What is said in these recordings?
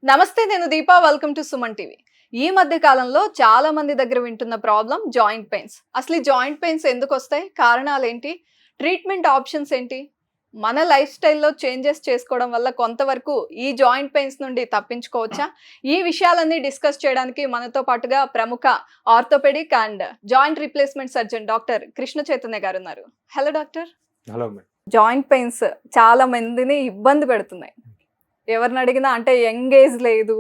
నమస్తే, నేను Deepa. Welcome to Suman TV. ఈ మధ్య కాలంలో చాలా మంది దగ్గర వింటున్న ప్రాబ్లం జాయింట్ పెయిన్స్. అసలు ఈ జాయింట్ పెయిన్స్ ఎందుకు వస్తాయి? కారణాలు ఏంటి? ట్రీట్మెంట్ ఆప్షన్స్ ఏంటి? మన లైఫ్ స్టైల్లో చేంజెస్ చేసుకోవడం వల్ల కొంతవరకు ఈ జాయింట్ పెయిన్స్ నుండి తప్పించుకోవచ్చా? ఈ విషయాలన్నీ డిస్కస్ చేయడానికి మనతో పాటుగా ప్రముఖ orthopedic and joint replacement surgeon doctor Krishna Chaitanya garu ఉన్నారు. Hello doctor. Hello madam. Joint pains చాలా మందిని ఇబ్బంది పెడుతున్నాయి. ఎవరిని అడిగినా అంటే యంగ్ ఏజ్ లేదు,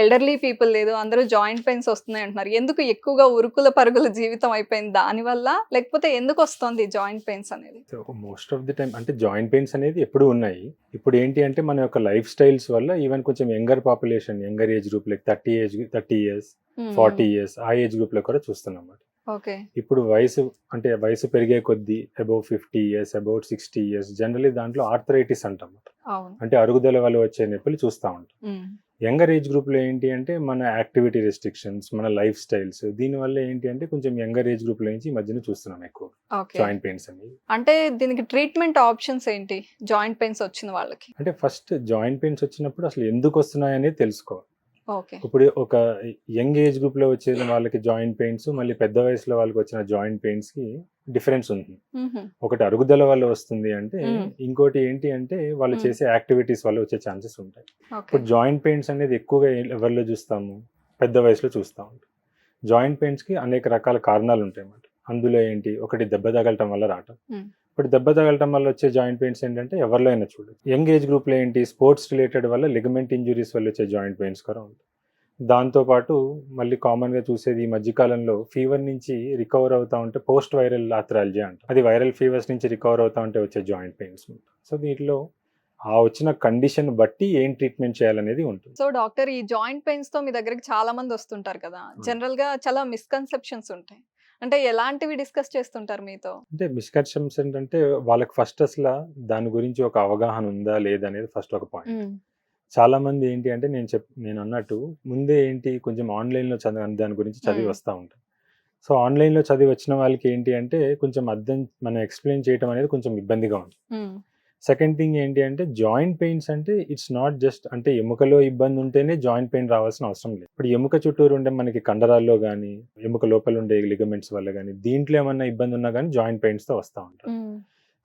ఎల్డర్లీ పీపుల్ లేదు, అందరూ జాయింట్ పెయిన్స్ వస్తున్నాయి అంటున్నారు. ఎందుకు? ఎక్కువగా ఉరుకుల పరుగుల జీవితం అయిపోయింది దానివల్ల, లేకపోతే ఎందుకు వస్తుంది జాయింట్ పెయిన్స్ అనేది? So most of the time అంటే జాయింట్ పెయిన్స్ అనేది ఎప్పుడు ఉన్నాయి. ఇప్పుడు ఏంటి అంటే మన యొక్క లైఫ్ స్టైల్స్ వల్ల ఈవెన్ కొంచెం younger population, younger age group like 30 years 40 years ఆ ఏజ్ గ్రూప్లో కూడా చూస్తున్నాం. ఓకే. ఇప్పుడు వయసు పెరిగే కొద్దీ above 50 years, above 60 years generally దాంట్లో ఆర్థరైటిస్ అంటాం. అంటే అరుగుదల వల్ల వచ్చే నొప్పులు చూస్తూ ఉంటాం. యంగర్ ఏజ్ గ్రూప్లో ఏంటి అంటే మన యాక్టివిటీ రెస్ట్రిక్షన్స్, మన లైఫ్ స్టైల్స్, దీనివల్ల ఏంటి అంటే కొంచెం యంగర్ ఏజ్ గ్రూప్లో నుంచి ఈ మధ్యన చూస్తున్నాం ఎక్కువ జాయింట్ పెయిన్స్ అనేవి. అంటే దీనికి ట్రీట్మెంట్ ఆప్షన్స్ ఏంటి జాయింట్ పెయిన్స్ వచ్చిన వాళ్ళకి? అంటే ఫస్ట్ జాయింట్ పెయిన్స్ వచ్చినప్పుడు అసలు ఎందుకు వస్తున్నాయి అనేది తెలుసుకోవాలి. ఓకే. ఇప్పుడు ఒక యంగ్ ఏజ్ గ్రూప్లో వచ్చేది వాళ్ళకి జాయింట్ పెయిన్స్, మళ్ళీ పెద్ద వయసులో వాళ్ళకి వచ్చిన జాయింట్ పెయిన్స్కి డిఫరెన్స్ ఉంది. ఒకటి అరుగుదల వల్ల వస్తుంది అంటే, ఇంకోటి ఏంటి అంటే వాళ్ళు చేసే యాక్టివిటీస్ వల్ల వచ్చే ఛాన్సెస్ ఉంటాయి. ఇప్పుడు జాయింట్ పెయిన్స్ అనేది ఎక్కువగా ఎవరిలో చూస్తాము? పెద్ద వయసులో చూస్తూ ఉంటాం. జాయింట్ పెయిన్స్కి అనేక రకాల కారణాలు ఉంటాయి అన్నమాట. అందులో ఏంటి? ఒకటి దెబ్బ తగలటం వల్ల రావటం. ఇప్పుడు దెబ్బ తగలటం వల్ల వచ్చే జాయింట్ పెయిన్స్ ఏంటంటే ఎవరిలో అయినా చూడదు. యంగ్ ఏజ్ గ్రూప్లో ఏంటి? స్పోర్ట్స్ రిలేటెడ్ వల్ల లిగమెంట్ ఇంజురీస్ వల్ల వచ్చే జాయింట్ పెయిన్స్ కూడా ఉంటాయి. దాంతోపాటు మళ్ళీ కామన్గా చూసేది ఈ మధ్యకాలంలో ఫీవర్ నుంచి రికవర్ అవుతూ ఉంటే పోస్ట్ వైరల్ ఆర్థరాలజీ అంటారు. అది వైరల్ ఫీవర్స్ నుంచి రికవర్ అవుతూ ఉంటే వచ్చే జాయింట్ పెయిన్స్. సో దీంట్లో ఆ వచ్చిన కండిషన్ బట్టి ఏం ట్రీట్మెంట్ చేయాలనేది ఉంటుంది. సో డాక్టర్, ఈ జాయింట్ పెయిన్స్ తో మీ దగ్గరికి చాలా మంది వస్తుంటారు కదా, జనరల్ గా చాలా మిస్కన్సెప్షన్స్ ఉంటాయి. అంటే ఎలాంటివి డిస్కస్ చేస్తుంటారు మీతో? అంటే మిస్కన్సెప్షన్స్ ఏంటంటే వాళ్ళకి ఫస్ట్ అసలు దాని గురించి ఒక అవగాహన ఉందా లేదా అనేది ఫస్ట్ ఒక పాయింట్. చాలా మంది ఏంటి అంటే నేను అన్నట్టు ముందే ఏంటి కొంచెం ఆన్లైన్లో దాని గురించి చదివి వస్తూ ఉంటాం. సో ఆన్లైన్లో చదివి వచ్చిన వాళ్ళకి ఏంటి అంటే కొంచెం మనం ఎక్స్ప్లెయిన్ చేయడం అనేది కొంచెం ఇబ్బందిగా ఉంది. సెకండ్ థింగ్ ఏంటి అంటే జాయింట్ పెయిన్స్ అంటే ఇట్స్ నాట్ జస్ట్ అంటే ఎముకలో ఇబ్బంది ఉంటేనే జాయింట్ పెయిన్ రావాల్సిన అవసరం లేదు. ఇప్పుడు ఎముక చుట్టూరు ఉండే మనకి కండరాల్లో కానీ, ఎముక లోపల ఉండే లిగమెంట్స్ వల్ల కానీ, దీంట్లో ఏమన్నా ఇబ్బంది ఉన్నా కానీ జాయింట్ పెయిన్స్తో వస్తూ ఉంటారు.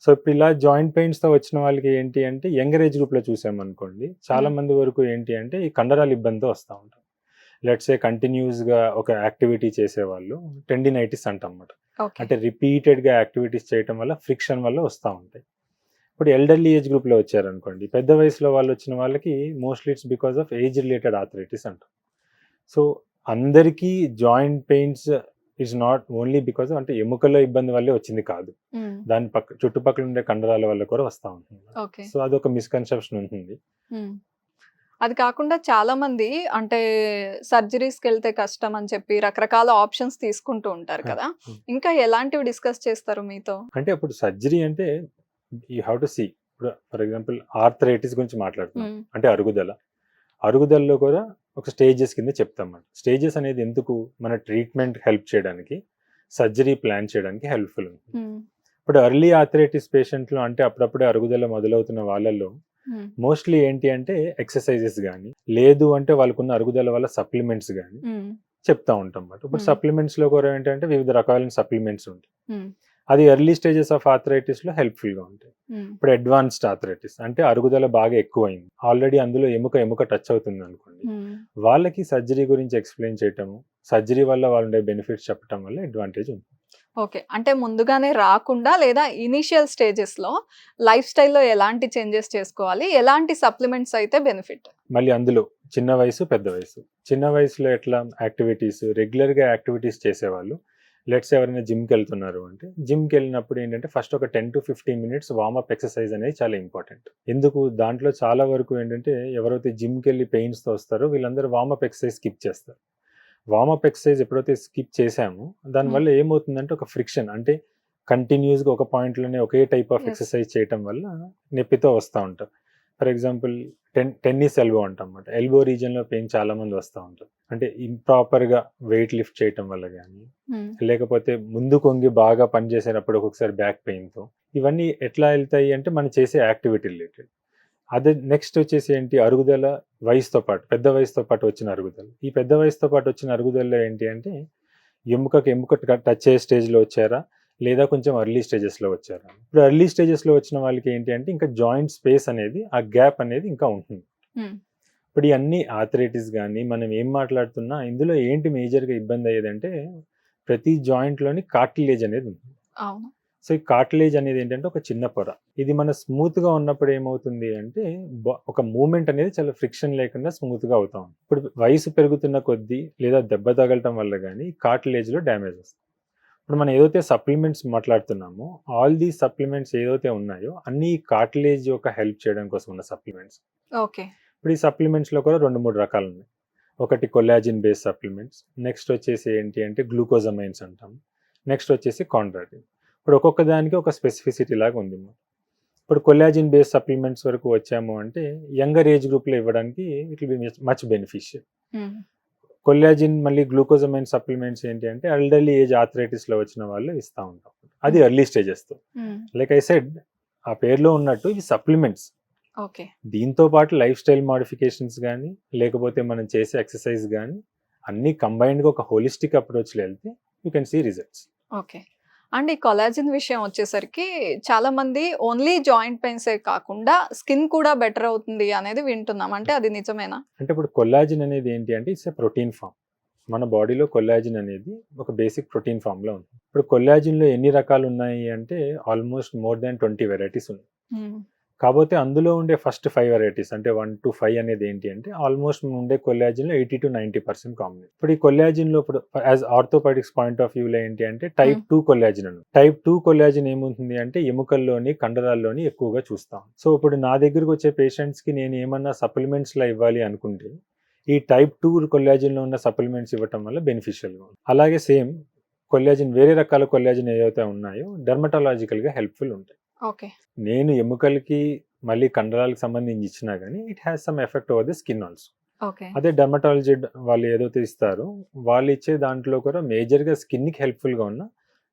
సో ఇప్పుడు ఇలా జాయింట్ పెయిన్స్తో వచ్చిన వాళ్ళకి ఏంటి అంటే యంగర్ ఏజ్ గ్రూప్లో చూసామనుకోండి, చాలా మంది వరకు ఏంటి అంటే ఈ కండరాల ఇబ్బందితో వస్తూ ఉంటారు. లెట్స్ ఏ కంటిన్యూస్గా ఒక యాక్టివిటీ చేసేవాళ్ళు టెండినైటిస్ అంటాం అన్నమాట. అంటే రిపీటెడ్గా యాక్టివిటీస్ చేయటం వల్ల ఫ్రిక్షన్ వల్ల వస్తూ ఉంటాయి. ఇప్పుడు ఎల్డర్లీ ఏజ్ గ్రూప్లో వచ్చారనుకోండి, పెద్ద వయసులో వాళ్ళు వచ్చిన వాళ్ళకి mostly it's because of age related arthritis అంటాం. సో అందరికీ joint pains it's not only because అంటే ఎముకల్లో ఇబ్బంది వల్లే వచ్చింది కాదు, దాని చుట్టుపక్కల ఉండే కండరాల వల్ల కూడా వస్తూ ఉంటుంది. సో అదొక మిస్కన్సెప్షన్ ఉంటుంది. అది కాకుండా చాలా మంది అంటే సర్జరీస్కి వెళ్తే కష్టం అని చెప్పి రకరకాల ఆప్షన్స్ తీసుకుంటూ ఉంటారు కదా, ఇంకా ఎలాంటివి డిస్కస్ చేస్తారు మీతో? అంటే అప్పుడు సర్జరీ అంటే యూ హ్యావ్ టు సీ. ఇప్పుడు ఫర్ ఎగ్జాంపుల్ ఆర్థరైటిస్ గురించి మాట్లాడుతున్నాం అంటే అరుగుదలలో కూడా ఒక స్టేజెస్ కింద చెప్తాం. స్టేజెస్ అనేది ఎందుకు? మన ట్రీట్మెంట్ హెల్ప్ చేయడానికి, సర్జరీ ప్లాన్ చేయడానికి హెల్ప్ఫుల్ ఉంటుంది. ఇప్పుడు ఎర్లీ ఆర్థరైటిస్ పేషెంట్లో అంటే అప్పుడప్పుడే అరుగుదల మొదలవుతున్న వాళ్ళల్లో మోస్ట్లీ ఏంటి అంటే ఎక్సర్సైజెస్ కానీ, లేదు అంటే వాళ్ళకున్న అరుగుదల వల్ల సప్లిమెంట్స్ కానీ చెప్తా ఉంటాం అన్నమాట. ఇప్పుడు సప్లిమెంట్స్లో కూడా ఏంటంటే వివిధ రకాలైన సప్లిమెంట్స్ ఉంటాయి. అది ఎర్లీ స్టేజెస్ ఆఫ్ ఆర్థరైటిస్లో హెల్ప్ఫుల్గా ఉంటాయి. ఇప్పుడు అడ్వాన్స్డ్ ఆర్థరైటిస్ అంటే అరుగుదల బాగా ఎక్కువైంది, ఆల్రెడీ అందులో ఎముక టచ్ అవుతుంది అనుకోండి, వాళ్ళకి సర్జరీ గురించి ఎక్స్ప్లెయిన్ చేయటము, సర్జరీ వల్ల వాళ్ళ బెనిఫిట్స్ చెప్పడం వల్ల అడ్వాంటేజ్ ఉంది. ఓకే. అంటే ముందుగానే రాకుండా లేదా ఇనిషియల్ స్టేజెస్లో లైఫ్ స్టైల్లో ఎలాంటి చేంజెస్ చేసుకోవాలి, ఎలాంటి సప్లిమెంట్స్ అయితే బెనిఫిట్? మళ్ళీ అందులో చిన్న వయసు, పెద్ద వయసు. చిన్న వయసులో ఎట్లా యాక్టివిటీస్, రెగ్యులర్గా యాక్టివిటీస్ చేసేవాళ్ళు, లెట్స్ ఎవరైనా జిమ్కి వెళ్తున్నారు అంటే జిమ్కి వెళ్ళినప్పుడు ఏంటంటే ఫస్ట్ ఒక 10 to 15 minutes వార్మప్ ఎక్సర్సైజ్ అనేది చాలా ఇంపార్టెంట్. ఎందుకు? దాంట్లో చాలా వరకు ఏంటంటే ఎవరైతే జిమ్కి వెళ్ళి పెయిన్స్తో వస్తారో వీళ్ళందరూ వార్మప్ ఎక్సర్సైజ్ స్కిప్ చేస్తారు. వార్మప్ ఎక్సర్సైజ్ ఎప్పుడైతే స్కిప్ చేసామో దానివల్ల ఏమవుతుందంటే ఒక ఫ్రిక్షన్, అంటే కంటిన్యూస్గా ఒక పాయింట్లోనే ఒకే టైప్ ఆఫ్ ఎక్సర్సైజ్ చేయటం వల్ల నొప్పితో వస్తూ ఉంటారు. ఫర్ ఎగ్జాంపుల్ టెన్నిస్ ఎల్బో అంటాం అన్నమాట. ఎల్బో రీజియన్లో పెయిన్ చాలా మంది వస్తూ ఉంటారు. అంటే ఇంప్రాపర్గా వెయిట్ లిఫ్ట్ చేయటం వల్ల కానీ, లేకపోతే ముందు కొంగి బాగా పనిచేసేటప్పుడు ఒక్కొక్కసారి బ్యాక్ పెయిన్తో, ఇవన్నీ ఎట్లా వెళ్తాయి అంటే మనం చేసే యాక్టివిటీ రిలేటెడ్. అదే నెక్స్ట్ వచ్చేసి ఏంటి, అరుగుదల వయసుతో పాటు, పెద్ద వయసుతో పాటు వచ్చిన అరుగుదల. ఈ పెద్ద వయసుతో పాటు వచ్చిన అరుగుదలలో ఏంటి అంటే ఎముక టచ్ అయ్యే స్టేజ్లో వచ్చారా, లేదా కొంచెం ఎర్లీ స్టేజెస్లో వచ్చారా. ఇప్పుడు ఎర్లీ స్టేజెస్లో వచ్చిన వాళ్ళకి ఏంటి అంటే ఇంకా జాయింట్ స్పేస్ అనేది, ఆ గ్యాప్ అనేది ఇంకా ఉంటుంది. ఇప్పుడు ఈ అన్ని ఆర్థరైటిస్ కానీ మనం ఏం మాట్లాడుతున్నా ఇందులో ఏంటి మేజర్గా ఇబ్బంది అయ్యేదంటే ప్రతి జాయింట్లోని కార్టిలేజ్ అనేది ఉంటుంది. సో ఈ కార్టిలేజ్ అనేది ఏంటంటే ఒక చిన్న పొర. ఇది మన స్మూత్గా ఉన్నప్పుడు ఏమవుతుంది అంటే ఒక మూమెంట్ అనేది చాలా ఫ్రిక్షన్ లేకుండా స్మూత్గా అవుతా ఉంది. ఇప్పుడు వయసు పెరుగుతున్న కొద్దీ లేదా దెబ్బ తగలటం వల్ల కానీ కార్టిలేజ్లో డ్యామేజ్ వస్తుంది. ఇప్పుడు మనం ఏదైతే సప్లిమెంట్స్ మాట్లాడుతున్నామో ఆల్ దీ సప్లిమెంట్స్ ఏదైతే ఉన్నాయో అన్ని కార్టిలేజ్ యొక్క హెల్ప్ చేయడం కోసం ఉన్న సప్లిమెంట్స్. ఓకే. ఇప్పుడు ఈ సప్లిమెంట్స్లో కూడా 2-3 రకాలు ఉన్నాయి. ఒకటి కొల్లాజిన్ బేస్డ్ సప్లిమెంట్స్, నెక్స్ట్ వచ్చేసి ఏంటి అంటే గ్లూకోజమైన్స్ అంటాం, నెక్స్ట్ వచ్చేసి కాండ్రాటిన్. ఇప్పుడు ఒక్కొక్క దానికి ఒక స్పెసిఫిసిటీ లాగా ఉంది. ఇప్పుడు కొల్లాజిన్ బేస్డ్ సప్లిమెంట్స్ వరకు వచ్చాము అంటే యంగర్ ఏజ్ గ్రూప్లో ఇవ్వడానికి it will be much beneficial. Collagen మళ్ళీ గ్లూకోజమైన్ సప్లిమెంట్స్ ఏంటి అంటే ఎల్డర్లీ ఏజ్ ఆర్థరైటిస్లో వచ్చిన వాళ్ళు ఇస్తూ ఉంటాం. అది ఎర్లీ స్టేజెస్తో. లైక్ ఐ సెడ్, ఆ పేరులో ఉన్నట్టు ఇవి సప్లిమెంట్స్. ఓకే. దీంతో పాటు లైఫ్ స్టైల్ మోడిఫికేషన్స్ కానీ లేకపోతే మనం చేసే ఎక్సర్సైజ్ కానీ అన్నీ కంబైన్డ్గా ఒక హోలిస్టిక్ అప్రోచ్లో వెళ్తే you can see results. Okay. And ఈ కొలాజిన్ విషయం వచ్చేసరికి చాలా మంది ఓన్లీ జాయింట్ పెయిన్సే కాకుండా స్కిన్ కూడా బెటర్ అవుతుంది అనేది వింటున్నాం. అంటే అది నిజమేనా? అంటే ఇప్పుడు కొల్లాజిన్ అనేది ఏంటి అంటే ఇట్స్ ఎ ప్రోటీన్ ఫామ్. మన బాడీలో కొల్లాజిన్ అనేది ఒక బేసిక్ ప్రోటీన్ ఫామ్లో ఉంది. ఇప్పుడు కొల్లాజిన్లో ఎన్ని రకాలు ఉన్నాయి అంటే ఆల్మోస్ట్ మోర్ దాన్ 20 వెరైటీస్ ఉన్నాయి. కాకపోతే అందులో ఉండే ఫస్ట్ 5 వెరైటీస్ అంటే 1 to 5 అనేది ఏంటి అంటే ఆల్మోస్ట్ ఉండే కొల్లాజిన్లో 80 to 90% కామన్. ఇప్పుడు ఈ కొల్లాజిన్లో ఇప్పుడు యాజ్ ఆర్థోపెడిక్స్ పాయింట్ ఆఫ్ వ్యూలో ఏంటి అంటే టైప్ 2 కొల్లాజిన్ అని. టైప్ 2 కొల్లాజిన్ ఏముంటుంది అంటే ఎముకల్లోని కండరాల్లోని ఎక్కువగా చూస్తాం. సో ఇప్పుడు నా దగ్గరకు వచ్చే పేషెంట్స్కి నేను ఏమన్నా సప్లిమెంట్స్లా ఇవ్వాలి అనుకుంటే ఈ టైప్ 2 కొల్లాజిన్లో ఉన్న సప్లిమెంట్స్ ఇవ్వటం వల్ల బెనిఫిషియల్గా ఉంది. అలాగే సేమ్ కొల్లాజిన్ వేరే రకాల కొల్లాజిన్ ఏవైతే ఉన్నాయో డెర్మటాలజికల్గా హెల్ప్ఫుల్ ఉంటాయి. ఓకే. నేను ఎముకలకి మళ్ళీ కండరాలకు సంబంధించి ఇచ్చినా కానీ it has some effect over the skin also. Okay. అదే డెర్మటాలజీ వాళ్ళు ఏదైతే ఇస్తారో వాళ్ళు ఇచ్చే దాంట్లో కూడా మేజర్గా స్కిన్కి హెల్ప్ఫుల్గా ఉన్న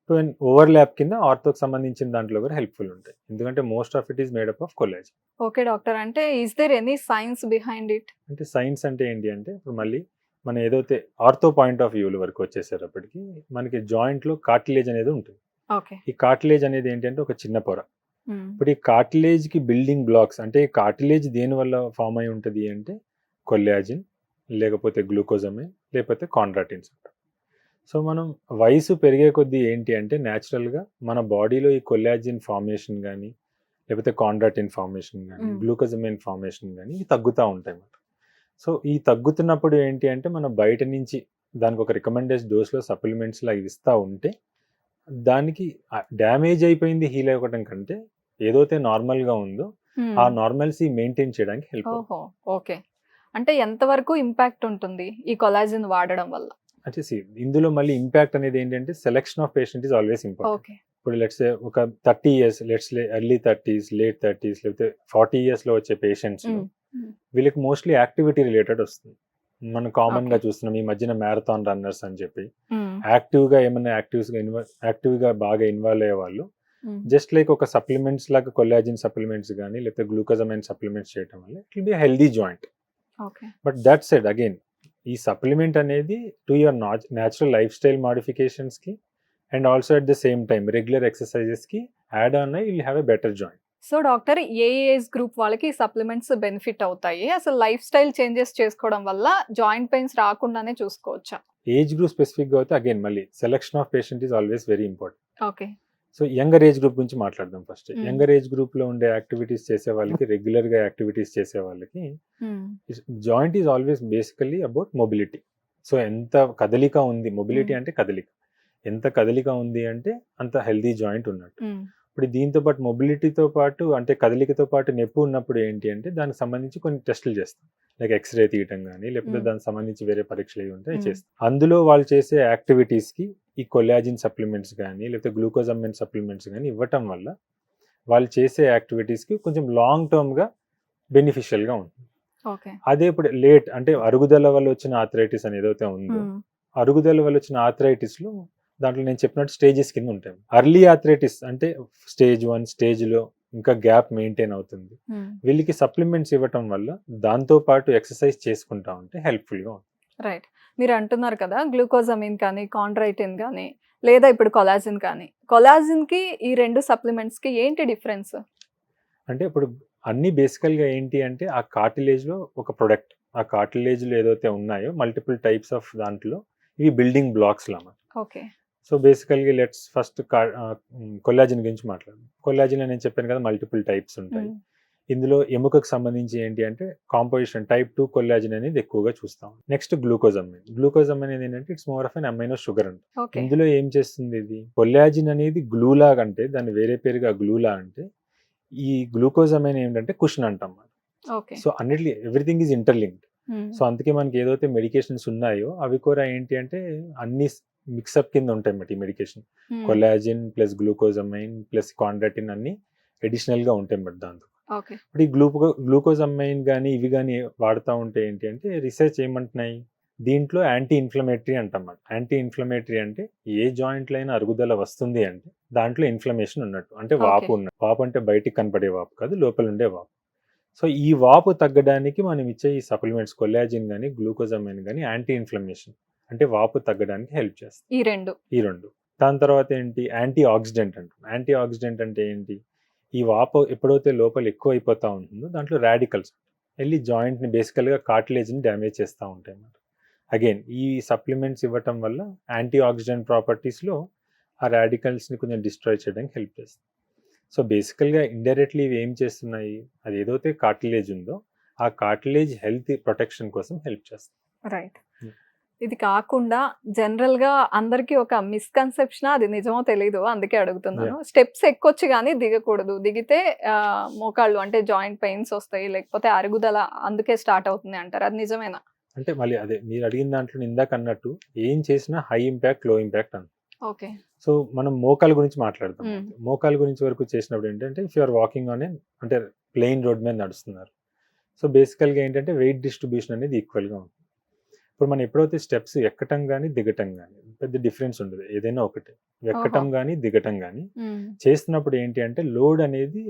ఓవర్ ల్యాప్ కింద ఆర్థోకి సంబంధించిన దాంట్లో కూడా హెల్ప్ఫుల్ ఉంటాయి. ఎందుకంటే most of it is made up of collagen. Okay doctor. అంటే is there any science behind it? అంటే సైన్స్ అంటే ఏంటి అంటే ఇప్పుడు మళ్ళీ మనం ఏదైతే ఆర్థో పాయింట్ ఆఫ్ వ్యూ వరకు వచ్చేసేటప్పటికి మనకి జాయింట్లో కార్టిలేజ్ అనేది ఉంటుంది. ఓకే. ఈ కార్టిలేజ్ అనేది ఏంటంటే ఒక చిన్న పొర. ఇప్పుడు ఈ కార్టిలేజ్కి బిల్డింగ్ బ్లాక్స్ అంటే కార్టిలేజ్ దేని వల్ల ఫామ్ అయి ఉంటుంది అంటే కొల్లాజిన్, లేకపోతే గ్లూకోజమైన్, లేకపోతే కాండ్రాటిన్స్. సో మనం వయసు పెరిగే కొద్దీ ఏంటి అంటే న్యాచురల్గా మన బాడీలో ఈ కొల్లాజిన్ ఫార్మేషన్ కానీ లేకపోతే కాండ్రాటిన్ ఫార్మేషన్ కానీ గ్లూకోజమైన్ ఫార్మేషన్ కానీ ఇవి తగ్గుతూ ఉంటాయి అన్నమాట. సో ఈ తగ్గుతున్నప్పుడు ఏంటి అంటే మనం బయట నుంచి దానికి ఒక రికమెండెడ్ డోస్లో సప్లిమెంట్స్ లాగా ఇస్తూ ఉంటే దానికి డ్యామేజ్ అయిపోయింది హీల్ అవ్వడం కంటే ఏదైతే నార్మల్గా ఉందో ఆ నార్మల్సీ మెయింటైన్ చేయడానికి హెల్ప్. ఓకే. అంటే ఎంతవరకు ఇంపాక్ట్ ఉంటుంది ఈ కొలాజిన్ వాడడం వల్ల? అంటే ఇందులో మళ్ళీ ఇంపాక్ట్ అనేది ఏంటంటే selection of patient is always important. ఇప్పుడు లెట్స్ ఒక 30 years, let's early 30s, late 30s, లేకపోతే 40 yearsలో వచ్చే పేషెంట్స్ వీళ్ళకి మోస్ట్లీ యాక్టివిటీ రిలేటెడ్ వస్తుంది. మనం కామన్ గా చూస్తున్నాం ఈ మధ్యన మ్యారథాన్ రన్నర్స్ అని చెప్పి యాక్టివ్గా ఏమైనా యాక్టివ్గా బాగా ఇన్వాల్వ్ అయ్యే వాళ్ళు జస్ట్ లైక్ ఒక సప్లిమెంట్స్ లాగా కొల్లాజిన్ సప్లిమెంట్స్ కానీ లేకపోతే గ్లూకోజమైన్ సప్లిమెంట్స్ చేయడం వల్ల it will be healthy joint. But that said again ఈ సప్లిమెంట్ అనేది to your natural life style మోడిఫికేషన్స్కి and also at the same time regular ఎక్సర్సైజెస్కి యాడ్ ఆన్ అయ్యి will have a better joint. So doctor, ఏ age group వాళ్ళకి supplements benefit అవుతాయి? అసలు life style changes చేసుకోవడం వల్ల జాయింట్ పెయిన్స్ రాకుండానే చూసుకోవచ్చా? ఏజ్ గ్రూప్ స్పెసిఫిక్గా అయితే అగైన్ మళ్ళీ selection of patient is always very important. Okay. So younger age group గురించి మాట్లాడదాం ఫస్ట్. యంగర్ ఏజ్ గ్రూప్లో ఉండే యాక్టివిటీస్ చేసే వాళ్ళకి రెగ్యులర్గా యాక్టివిటీస్ చేసే వాళ్ళకి joint is always basically about mobility. So ఎంత కదలిక ఉంది, మొబిలిటీ అంటే కదలిక, ఎంత కదలిక ఉంది అంటే అంత హెల్దీ జాయింట్ ఉన్నట్టు. ఇప్పుడు దీంతో పాటు మొబిలిటీతో పాటు అంటే కదలికతో పాటు నొప్పి ఉన్నప్పుడు ఏంటి అంటే దానికి సంబంధించి కొన్ని టెస్టులు చేస్తాం, లైక్ ఎక్స్రే తీయటం కానీ లేకపోతే దానికి సంబంధించి వేరే పరీక్షలు ఏవి ఉంటాయి చేస్తాం. అందులో వాళ్ళు చేసే యాక్టివిటీస్కి ఈ కొల్లాజిన్ సప్లిమెంట్స్ కానీ లేకపోతే గ్లూకోజమైన్ సప్లిమెంట్స్ కానీ ఇవ్వటం వల్ల వాళ్ళు చేసే యాక్టివిటీస్కి కొంచెం లాంగ్ టర్మ్గా బెనిఫిషియల్గా ఉంటుంది. అదే ఇప్పుడు లేట్ అంటే అరుగుదల వల్ల వచ్చిన ఆర్థరైటిస్ అని ఏదైతే ఉందో అరుగుదల వల్ల వచ్చిన ఆర్థరైటిస్లో దాంట్లో నేను చెప్పినట్టు స్టేజెస్ కింద ఉంటాయి. అర్లీ ఆర్థరైటిస్ అంటే స్టేజ్ 1 స్టేజ్లో ఇంకా గ్యాప్ మెయింటైన్ అవుతుంది. వీళ్ళకి సప్లిమెంట్స్ ఇవ్వటం వల్ల దాంతో పాటు ఎక్సర్సైజ్ చేసుకుంటా ఉంటే హెల్ప్ఫుల్గా ఉంటుంది. రైట్. మీరు అంటున్నారు కదా గ్లూకోజమిన్ కానీ కాండ్రైటిన్ కానీ లేదా ఇప్పుడు కొలాజిన్ కానీ, కొలాజిన్కి ఈ రెండు సప్లిమెంట్స్కి ఏంటి డిఫరెన్స్? అంటే ఇప్పుడు అన్ని బేసికల్గా ఏంటి అంటే ఆ కార్టిలేజ్లో ఒక ప్రొడక్ట్, ఆ కార్టిలేజ్లో ఏదైతే ఉన్నాయో మల్టిపుల్ టైప్స్ ఆఫ్ దాంట్లో ఇవి బిల్డింగ్ బ్లాక్స్ లాగా. ఓకే. సో బేసికల్గా లెట్స్ ఫస్ట్ కొల్లాజిన్ గురించి మాట్లాడదాం. కొల్లాజిన్ అని నేను చెప్పాను కదా, మల్టిపుల్ టైప్స్ ఉంటాయి. ఇందులో ఎముకకు సంబంధించి ఏంటి అంటే కాంపోజిషన్ టైప్ 2 కొల్లాజిన్ అనేది ఎక్కువగా చూస్తాం. Next glucosamine. గ్లూకోజమైన్ అనేది ఏంటంటే it's more of an amino sugar అంట. ఇందులో ఏం చేస్తుంది ఇది? కొల్లాజిన్ అనేది గ్లూలా అంటే దాని వేరే పేరుగా గ్లూలా అంటే, ఈ గ్లూకోజమైన్ ఏంటంటే కుషన్ అంటాం. సో అన్నిటికీ ఎవ్రీథింగ్ ఈజ్ ఇంటర్లింక్డ్. సో అందుకే మనకి ఏదైతే మెడికేషన్స్ ఉన్నాయో అవి కూడా ఏంటి అంటే అన్ని మిక్సప్ కింద ఉంటాయి అన్నమాట. ఈ medication collagen plus glucosamine plus కాండ్రాటిన్ అన్ని అడిషనల్ గా ఉంటాయి అన్నమాట దాంతో. ఇప్పుడు ఈ గ్లూకోజమైన్ కానీ ఇవి కానీ వాడుతూ ఉంటే ఏంటి అంటే రీసెర్చ్ ఏమంటున్నాయి, దీంట్లో యాంటీ ఇన్ఫ్లమేటరీ అంటాం. యాంటీ ఇన్ఫ్లమేటరీ అంటే ఏ జాయింట్లో అయినా అరుగుదల వస్తుంది అంటే దాంట్లో ఇన్ఫ్లమేషన్ ఉన్నట్టు, అంటే వాపు ఉన్నట్టు. వాపు అంటే బయటికి కనపడే వాపు కాదు, లోపల ఉండే వాపు. సో ఈ వాపు తగ్గడానికి మనం ఇచ్చే ఈ సప్లిమెంట్స్ కొల్లాజిన్ కానీ గ్లూకోజమైన్ కానీ యాంటీ ఇన్ఫ్లమేషన్ అంటే వాపు తగ్గడానికి హెల్ప్ చేస్తాయి ఈ రెండు. దాని తర్వాత ఏంటి, యాంటీ ఆక్సిడెంట్ అంటాం. యాంటీ ఆక్సిడెంట్ అంటే ఏంటి, ఈ వాపు ఎప్పుడైతే లోపల ఎక్కువ అయిపోతూ ఉంటుందో దాంట్లో రాడికల్స్ వెళ్ళి జాయింట్ని బేసికల్గా కార్టిలేజ్ని డ్యామేజ్ చేస్తూ ఉంటాయి అన్నమాట. అగైన్ ఈ సప్లిమెంట్స్ ఇవ్వటం వల్ల యాంటీ ఆక్సిడెంట్ ప్రాపర్టీస్లో ఆ రాడికల్స్ని కొంచెం డిస్ట్రాయ్ చేయడానికి హెల్ప్ చేస్తుంది. సో బేసికల్గా ఇండైరెక్ట్లీ ఇవి ఏం చేస్తున్నాయి, అది ఏదైతే కార్టిలేజ్ ఉందో ఆ కార్టిలేజ్ హెల్త్ ప్రొటెక్షన్ కోసం హెల్ప్ చేస్తుంది. రైట్. ఇది కాకుండా జనరల్ గా అందరికి ఒక మిస్కన్సెప్షన్, అది నిజమో తెలీదు అందుకే అడుగుతున్నాను. స్టెప్స్ ఎక్కొచ్చి కానీ దిగకూడదు, దిగితే మోకాళ్ళు అంటే జాయింట్ పెయిన్స్ వస్తాయి, లేకపోతే అరుగుదల అందుకే స్టార్ట్ అవుతుంది అంటారు, అది నిజమేనా? అంటే మళ్ళీ అదే మీరు అడిగిన దాంట్లో ఇందాక అన్నట్టు ఏం చేసినా హై ఇంపాక్ట్ లో ఇంపాక్ట్ అంత. ఓకే. సో మనం మోకాల గురించి మాట్లాడతాం. మోకాల గురించి వరకు చేసినప్పుడు ఏంటంటే ఇఫ్ యూఆర్ వాకింగ్ ఆన్ అంటే ప్లెయిన్ రోడ్ మీద నడుస్తున్నారు, సో బేసికల్గా ఏంటంటే వెయిట్ డిస్ట్రిబ్యూషన్ అనేది ఈక్వల్గా ఉంటుంది. ఇప్పుడు మనం ఎప్పుడైతే స్టెప్స్ ఎక్కటం కానీ దిగటం కానీ పెద్ద డిఫరెన్స్ ఉండదు, ఏదైనా ఒకటి ఎక్కటం కానీ దిగటం కానీ చేస్తున్నప్పుడు ఏంటి అంటే లోడ్ అనేది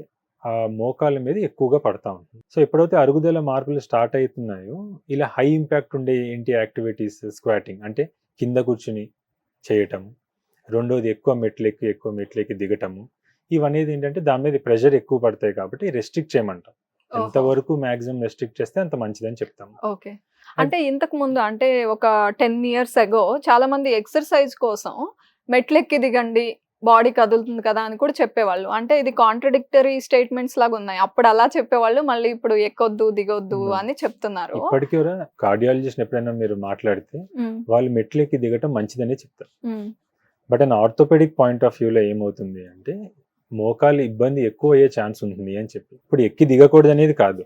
ఆ మోకాళ్ళ మీద ఎక్కువగా పడతా ఉంటుంది. సో ఎప్పుడైతే అరుగుదల మార్పులు స్టార్ట్ అవుతున్నాయో ఇలా హై ఇంపాక్ట్ ఉండే ఏంటి యాక్టివిటీస్, స్క్వాటింగ్ అంటే కింద కూర్చుని చేయటము, రెండోది ఎక్కువ మెట్లెక్కి దిగటము, ఇవనేది ఏంటంటే దాని మీద ప్రెషర్ ఎక్కువ పడతాయి కాబట్టి రెస్ట్రిక్ట్ చేయమంటాం. ఎంతవరకు మాక్సిమం రెస్ట్రిక్ట్ చేస్తే అంత మంచిదని చెప్తాము. ఓకే. అంటే ఇంతకు ముందు అంటే ఒక 10 years ago చాలా మంది ఎక్సర్సైజ్ కోసం మెట్లెక్కి దిగండి బాడీ కదులుతుంది కదా అని కూడా చెప్పేవాళ్ళు. అంటే ఇది కాంట్రడిక్టరీ స్టేట్మెంట్స్ లాగా ఉన్నాయి. అప్పుడు అలా చెప్పేవాళ్ళు, మళ్ళీ ఇప్పుడు ఎక్కొద్దు దిగొద్దు అని చెప్తున్నారు. ఇప్పటికీ కూడా కార్డియాలజిస్ట్ ఎప్పుడైనా మీరు మాట్లాడితే వాళ్ళు మెట్లెక్కి దిగటం మంచిదని చెప్తారు. But an orthopedic point of వ్యూలో ఏమవుతుంది అంటే మోకాలు ఇబ్బంది ఎక్కువ అయ్యే ఛాన్స్ ఉంటుంది అని చెప్పి ఇప్పుడు ఎక్కి దిగకూడదు అనేది కాదు.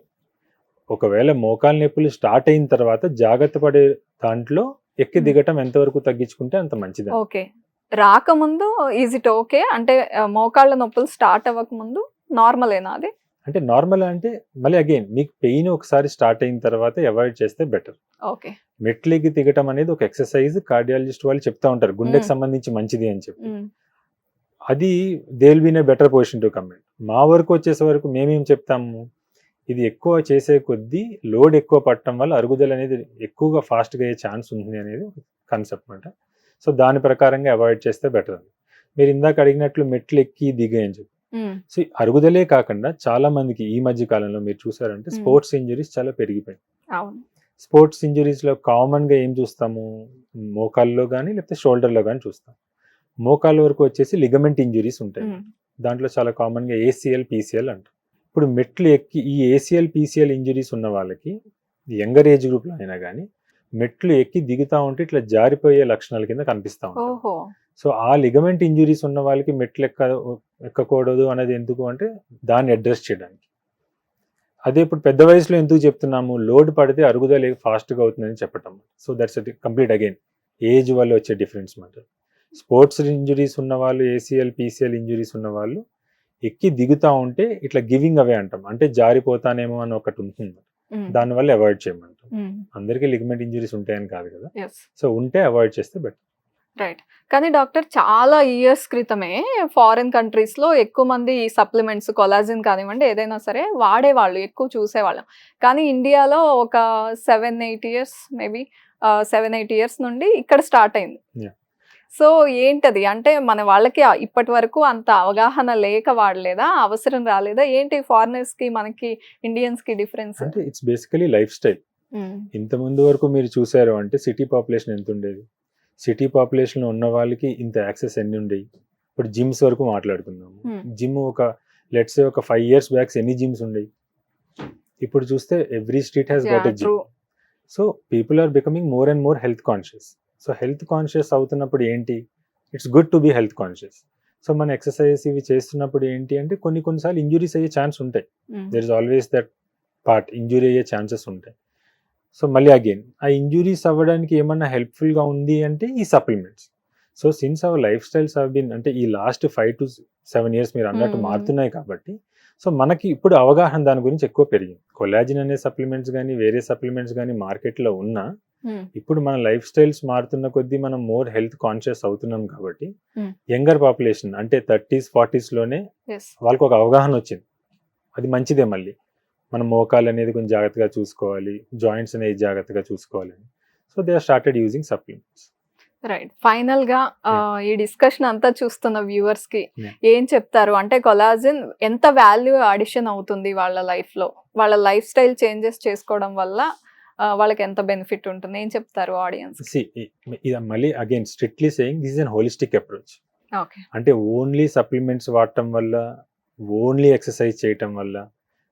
ఒకవేళ మోకాలు నొప్పులు స్టార్ట్ అయిన తర్వాత జాగ్రత్త పడే దాంట్లో ఎక్కి దిగటం ఎంతవరకు తగ్గించుకుంటే అంత మంచిది. ఓకే. రాకముందు ఈజ్ ఇట్ ఓకే అంటే మోకాళ్ళ నొప్పులు స్టార్ట్ అవ్వక ముందు నార్మలేనా అది? అంటే నార్మల్ అంటే మళ్ళీ అగైన్ మీకు పెయిన్ ఒకసారి స్టార్ట్ అయిన తర్వాత అవాయిడ్ చేస్తే బెటర్. ఓకే. మెట్లెక్కి దిగటం అనేది ఒక ఎక్సర్సైజ్ కార్డియాలజిస్ట్ వాళ్ళు చెప్తా ఉంటారు, గుండెకి సంబంధించి మంచిది అని చెప్పి. అది they will be in a better position to comment. మా వరకు వచ్చేసే వరకు మేమేం చెప్తాము, ఇది ఎక్కువ చేసే కొద్దీ లోడ్ ఎక్కువ పట్టడం వల్ల అరుగుదల అనేది ఎక్కువగా ఫాస్ట్గా అయ్యే ఛాన్స్ ఉంటుంది అనేది కాన్సెప్ట్ అనమాట. సో దాని ప్రకారంగా అవాయిడ్ చేస్తే బెటర్ అని. మీరు ఇందాక అడిగినట్లు మెట్లు ఎక్కి దిగే అని చెప్పి, సో అరుగుదలే కాకుండా చాలా మందికి ఈ మధ్య కాలంలో మీరు చూసారంటే స్పోర్ట్స్ ఇంజరీస్ చాలా పెరిగిపోయాయి. స్పోర్ట్స్ ఇంజరీస్లో కామన్గా ఏం చూస్తాము, మోకాల్లో కానీ లేకపోతే షోల్డర్లో కానీ చూస్తాం. మోకాళ్ళ వరకు వచ్చేసి లిగమెంట్ ఇంజరీస్ ఉంటాయి. దాంట్లో చాలా కామన్గా ACL, PCL అంటారు. ఇప్పుడు మెట్లు ఎక్కి ఈ ACL, PCL ఇంజరీస్ ఉన్న వాళ్ళకి యంగర్ ఏజ్ గ్రూప్లో అయినా కానీ మెట్లు ఎక్కి దిగుతూ ఉంటే ఇట్లా జారిపోయే లక్షణాల కింద కనిపిస్తూ ఉంటాయి. సో ఆ లిగమెంట్ ఇంజరీస్ ఉన్న వాళ్ళకి మెట్లు ఎక్కకూడదు అనేది ఎందుకు అంటే దాన్ని అడ్రస్ చేయడానికి. అదే ఇప్పుడు పెద్ద వయసులో ఎందుకు చెప్తున్నాము, లోడ్ పడితే అరుగుదల ఫాస్ట్గా అవుతుందని చెప్పటం. So that's complete again age వల్ల వచ్చే డిఫరెన్స్ మాట. స్పోర్ట్స్ ఇంజరీస్ ఉన్న వాళ్ళు, ACL, PCL ఇంజరీస్ ఉన్న వాళ్ళు ఎక్కి దిగుతూ ఉంటే ఇట్లా గివింగ్ అవే అంటాం, అంటే జారిపోతానేమో అని ఒకటి ఉంటుంది, దానివల్ల అవాయిడ్ చేయమంటాం. అందరికీ లిగమెంట్ ఇంజరీస్ ఉంటాయని కాదు కదా, సో ఉంటే అవాయిడ్ చేస్తే బెటర్. రైట్. కానీ డాక్టర్ చాలా ఇయర్స్ క్రితమే ఫారిన్ కంట్రీస్‌లో ఎక్కువ మంది ఈ సప్లిమెంట్స్ కొలాజిన్ కానివ్వండి ఏదైనా సరే వాడేవాళ్ళు. ఎక్కువ చూసేవాళ్ళం. కానీ ఇండియాలో ఒక 7, 8 ఇయర్స్ మేబీ 7, 8 ఇయర్స్ నుండి ఇక్కడ స్టార్ట్ అయింది. యాహ్! సో ఏంటది? అంటే మన వాళ్ళకి ఇప్పటి వరకు అంత అవగాహన లేక వాడలేదా? అవసరం రాలేదా? ఏంటి ఫారినర్స్‌కి మనకి ఇండియన్స్‌కి డిఫరెన్స్? అంటే ఇట్స్ బేసికలీ లైఫ్ స్టైల్. ఇంతకుముందు వరకు మీరు చూసారు అంటే సిటీ పాపులేషన్ ఎంత ఉండేది? సిటీ పాపులేషన్‌లో ఉన్న వాళ్ళకి ఇంత యాక్సెస్ ఎన్ని ఉండేవి? ఇప్పుడు జిమ్స్ వరకు మాట్లాడుకుందాము. జిమ్ లెట్స్ సే ఒక 5 ఇయర్స్ బ్యాక్స్ ఎన్ని జిమ్స్ ఉండేవి? ఇప్పుడు చూస్తే every street has got a gym. So people are becoming more and more health conscious. So health conscious అవుతున్నప్పుడు ఏంటి? It's good to be health conscious. So మన exercise ఇవి చేస్తున్నప్పుడు ఏంటి అంటే కొన్నిసార్లు ఇంజురీస్ అయ్యే ఛాన్స్ ఉంటాయి. There is always that part, injury అయ్యే ఛాన్సెస్ ఉంటాయి. సో మళ్ళీ అగైన్ ఆ ఇంజురీస్ అవ్వడానికి ఏమన్నా హెల్ప్ఫుల్గా ఉంది అంటే ఈ supplements. So since our lifestyles have been అంటే ఈ లాస్ట్ 5 to 7 ఇయర్స్ మీరు అన్నట్టు మారుతున్నాయి కాబట్టి సో మనకి ఇప్పుడు అవగాహన దాని గురించి ఎక్కువ పెరిగింది. కొలాజిన్ అనే సప్లిమెంట్స్ కానీ వేరే సప్లిమెంట్స్ కానీ మార్కెట్లో ఉన్నా ఇప్పుడు మన లైఫ్ స్టైల్స్ మారుతున్న కొద్దీ మనం మోర్ హెల్త్ కాన్షియస్ అవుతున్నాం కాబట్టి యంగర్ పాపులేషన్ అంటే 30s, 40s లోనే వాళ్ళకి ఒక అవగాహన వచ్చింది. అది మంచిదే. మళ్ళీ మన మోకాలు అనేది కొంచెం జాగ్రత్తగా చూసుకోవాలి, జాయింట్స్ అనేది జాగ్రత్తగా చూసుకోవాలి. So they are started using supplements. Right. Final గా ఈ డిస్కషన్ అంతా చూస్తున్న వ్యూవర్స్ కి ఏం చెప్తారు? అంటే కొలాజిన్ ఎంత వాల్యూ అడిషన్ అవుతుంది వాళ్ళ లైఫ్ లో? వాళ్ళ లైఫ్ స్టైల్ చేంజెస్ చేసుకోవడం వల్ల వాళ్ళకి ఎంత బెనిఫిట్ ఉంటుంది? ఏం చెప్తారు ఆడియన్స్? మళ్ళీ again strictly saying this is an holistic approach. Okay. అంటే ఓన్లీ సప్లిమెంట్స్ వాడటం వల్ల, ఓన్లీ ఎక్సర్సైజ్ చేయటం వల్ల,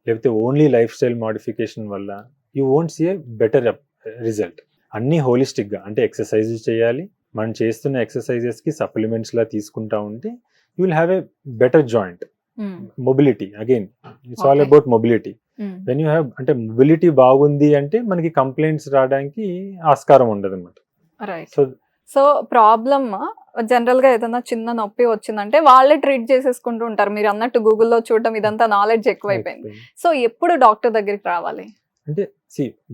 లేకపోతే ఓన్లీ లైఫ్ స్టైల్ మోడిఫికేషన్ వల్ల you won't see a better result. అన్నీ హోలిస్టిక్గా అంటే ఎక్సర్సైజ్ చేయాలి, మనం చేస్తున్న ఎక్సర్సైజెస్కి సప్లిమెంట్స్లా తీసుకుంటా ఉంటే you will have a better joint. Mobility again it's all about mobility. When you have అంటే మొబిలిటీ బాగుంది అంటే మనకి కంప్లైంట్స్ రావడానికి ఆస్కారం ఉండదు అనమాట. సో ప్రాబ్లమ్ జనరల్ గా ఏదైనా చిన్న నొప్పి వచ్చిందంటే వాళ్ళే ట్రీట్ చేసేసుకుంటూ ఉంటారు. మీరు అన్నట్టు గూగుల్లో చూడటం ఇదంతా నాలెడ్జ్ ఎక్కువైపోయింది. సో ఎప్పుడు డాక్టర్ దగ్గరికి రావాలి? అంటే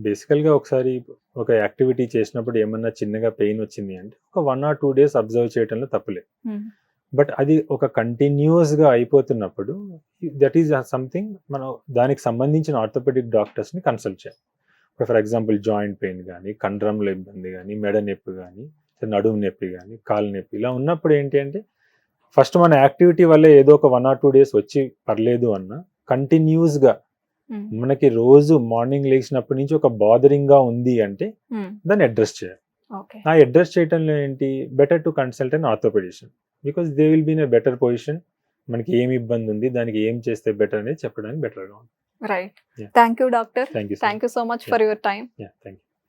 బేసికల్గా ఒకసారి ఒక యాక్టివిటీ చేసినప్పుడు ఏమన్నా చిన్నగా పెయిన్ వచ్చింది అంటే ఒక 1 or 2 days అబ్జర్వ్ చేయడంలో తప్పులేదు. బట్ అది ఒక కంటిన్యూస్గా అయిపోతున్నప్పుడు దట్ ఈస్ సంథింగ్ మనం దానికి సంబంధించిన ఆర్థోపెడిక్ డాక్టర్స్ని కన్సల్ట్ చేయాలి. ఇప్పుడు ఫర్ ఎగ్జాంపుల్ జాయింట్ పెయిన్ కానీ, కండరంలో ఇబ్బంది కానీ, మెడ నొప్పి కానీ, నడుము నొప్పి కానీ, కాలు నొప్పి ఇలా ఉన్నప్పుడు ఏంటి అంటే ఫస్ట్ మన యాక్టివిటీ వల్ల ఏదో ఒక 1 or 2 days వచ్చి పర్లేదు అన్న కంటిన్యూస్గా మనకి రోజు మార్నింగ్ లేచినప్పటి నుంచి ఒక బాదరింగ్గా ఉంది అంటే దాన్ని అడ్రస్ చేయాలి. ఆ అడ్రస్ చేయటంలో ఏంటి better to consult an orthopedician because they will be in a better position. మనకి ఏమి ఇబ్బంది ఉంది, దానికి ఏం చేస్తే బెటర్ అనేది చెప్పడానికి బెటర్గా ఉంది. Right. Thank you doctor. Thank you so much for your time. Thank you.